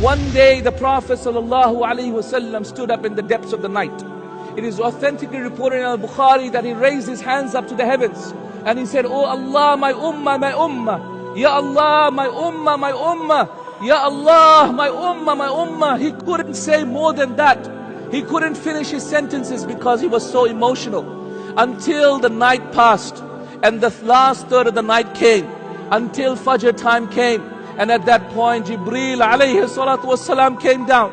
One day the Prophet ﷺ stood up in the depths of the night. It is authentically reported in Al-Bukhari that he raised his hands up to the heavens and he said, "Oh Allah, my ummah, my ummah. Ya Allah, my ummah, my ummah. Ya Allah, my ummah, my ummah." He couldn't say more than that. He couldn't finish his sentences because he was so emotional. Until the night passed and the last third of the night came, until Fajr time came. And at that point, Jibreel alayhi salatu wasalam came down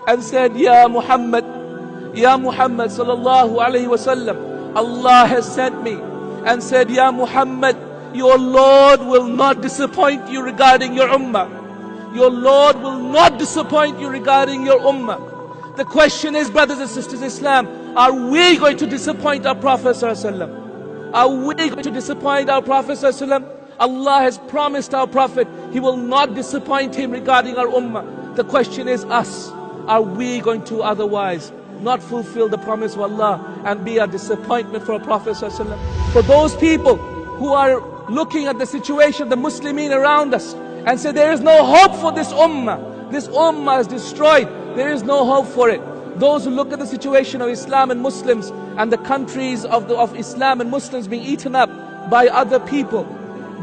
and said, Ya Muhammad sallallahu alayhi wasallam, Allah has sent me and said, Ya Muhammad, your Lord will not disappoint you regarding your ummah. Your Lord will not disappoint you regarding your ummah. The question is, brothers and sisters in Islam, are we going to disappoint our Prophet sallallahu alaihi wasallam? Are we going to disappoint our Prophet sallallahu alaihi wasallam? Allah has promised our Prophet, He will not disappoint him regarding our ummah. The question is us. Are we going to otherwise not fulfill the promise of Allah and be a disappointment for our Prophet ﷺ? For those people who are looking at the situation of the Muslimin around us and say there is no hope for this ummah is destroyed, there is no hope for it. Those who look at the situation of Islam and Muslims and the countries of Islam and Muslims being eaten up by other people.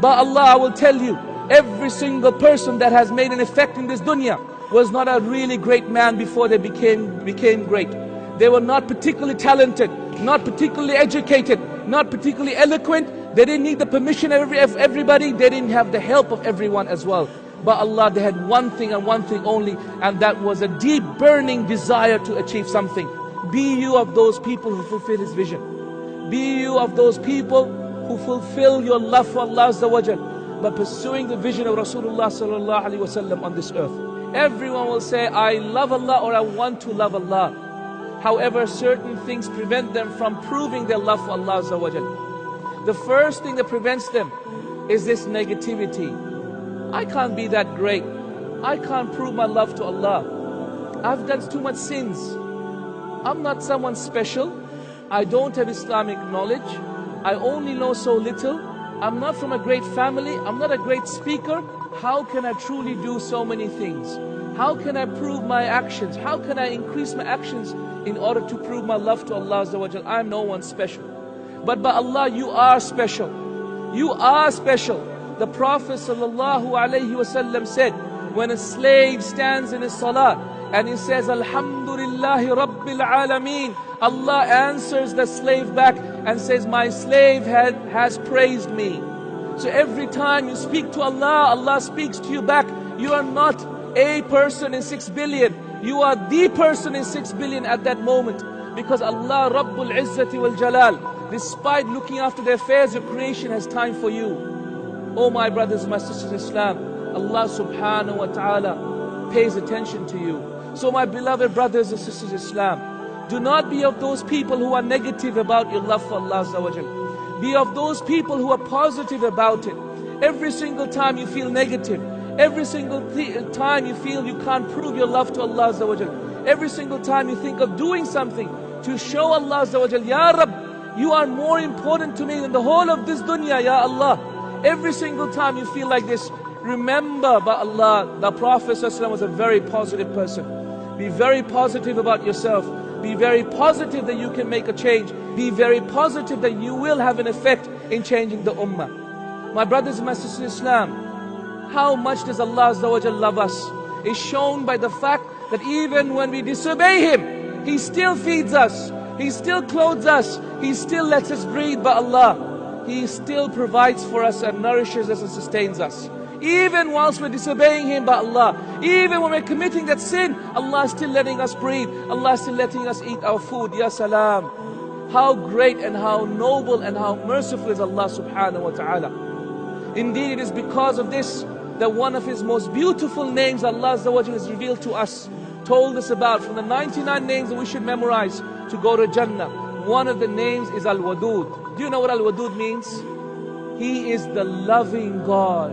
But Allah, I will tell you, every single person that has made an effect in this dunya was not a really great man before they became great. They were not particularly talented, not particularly educated, not particularly eloquent. They didn't need the permission of everybody. They didn't have the help of everyone as well. But Allah, they had one thing and one thing only, and that was a deep burning desire to achieve something. Be you of those people who fulfill His vision. Be you of those people who fulfill your love for Allah Azza wa Jal by pursuing the vision of Rasulullah sallallahu alaihi wasallam on this earth. Everyone will say, I love Allah or I want to love Allah. However, certain things prevent them from proving their love for Allah Azza wa Jal. The first thing that prevents them is this negativity. I can't be that great. I can't prove my love to Allah. I've done too much sins. I'm not someone special. I don't have Islamic knowledge. I only know so little. I'm not from a great family. I'm not a great speaker. How can I truly do so many things? How can I prove my actions? How can I increase my actions in order to prove my love to Allah Azza wa Jal? I'm no one special. But by Allah, you are special. You are special. The Prophet sallallahu alaihi wasallam said, when a slave stands in his salah and he says, Alhamdulillahi Rabbil Alameen, Allah answers the slave back and says, my slave has praised me. So every time you speak to Allah, Allah speaks to you back. You are not a person in 6 billion. You are the person in 6 billion at that moment. Because Allah Rabbul Izzati wal Jalal, despite looking after the affairs of creation, has time for you. Oh my brothers, my sisters in Islam, Allah subhanahu wa ta'ala pays attention to you. So my beloved brothers and sisters in Islam, do not be of those people who are negative about your love for Allah Azza wa Jal. Be of those people who are positive about it. Every single time you feel negative, every single time you feel you can't prove your love to Allah Azza wa Jal, every single time you think of doing something to show Allah Azza wa Jal, Ya Rabb, you are more important to me than the whole of this dunya, Ya Allah. Every single time you feel like this, remember, by Allah, the Prophet ﷺ was a very positive person. Be very positive about yourself. Be very positive that you can make a change. Be very positive that you will have an effect in changing the ummah. My brothers and my sisters in Islam, how much does Allah Azza wa Jal love us is shown by the fact that even when we disobey Him, He still feeds us, He still clothes us, He still lets us breathe. By Allah, He still provides for us and nourishes us and sustains us. Even whilst we're disobeying Him, by Allah, even when we're committing that sin, Allah is still letting us breathe. Allah is still letting us eat our food. Ya salam. How great and how noble and how merciful is Allah subhanahu wa ta'ala. Indeed, it is because of this that one of His most beautiful names, Allah Azza wa Jalla, is revealed to us, told us about from the 99 names that we should memorize to go to Jannah. One of the names is Al-Wadud. Do you know what Al-Wadud means? He is the loving God.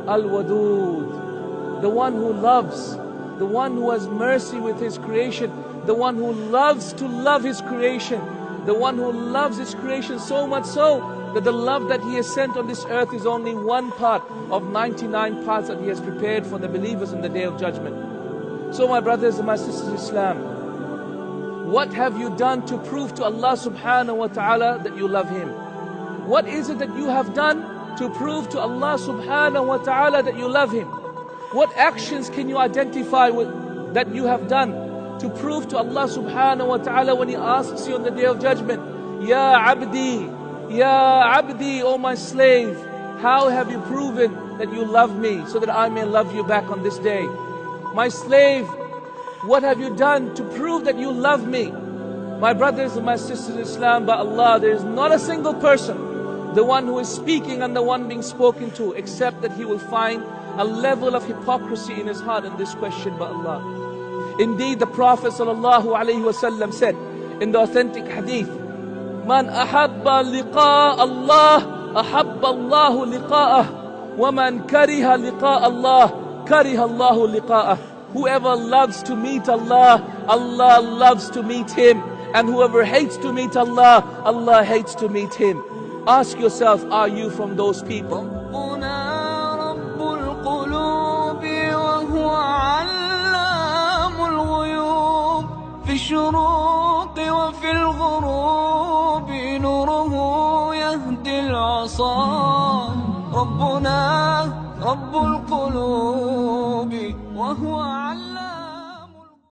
Al-Wadud, the one who loves, the one who has mercy with His creation, the one who loves to love His creation, the one who loves His creation so much so that the love that He has sent on this earth is only one part of 99 parts that He has prepared for the believers in the Day of Judgment. So my brothers and my sisters in Islam, what have you done to prove to Allah subhanahu wa ta'ala that you love Him? What is it that you have done to prove to Allah subhanahu wa ta'ala that you love Him? What actions can you identify with that you have done to prove to Allah subhanahu wa ta'ala when He asks you on the Day of Judgment, Ya Abdi, Ya Abdi, O my slave, how have you proven that you love me so that I may love you back on this day? My slave, what have you done to prove that you love me? My brothers and my sisters in Islam, by Allah, there is not a single person, the one who is speaking and the one being spoken to, except that he will find a level of hypocrisy in his heart in this question by Allah. Indeed, the Prophet ﷺ said in the authentic hadith, Man ahabba liqa Allah, ahabba Allahu liqa'ah, wa man kariha liqa Allah, kariha Allahu liqa'ah. Whoever loves to meet Allah, Allah loves to meet him. And whoever hates to meet Allah, Allah hates to meet him. Ask yourself, are you from those people? في الشروق وفي الغروب نوره يهدي العصا ربنا رب القلوب وهو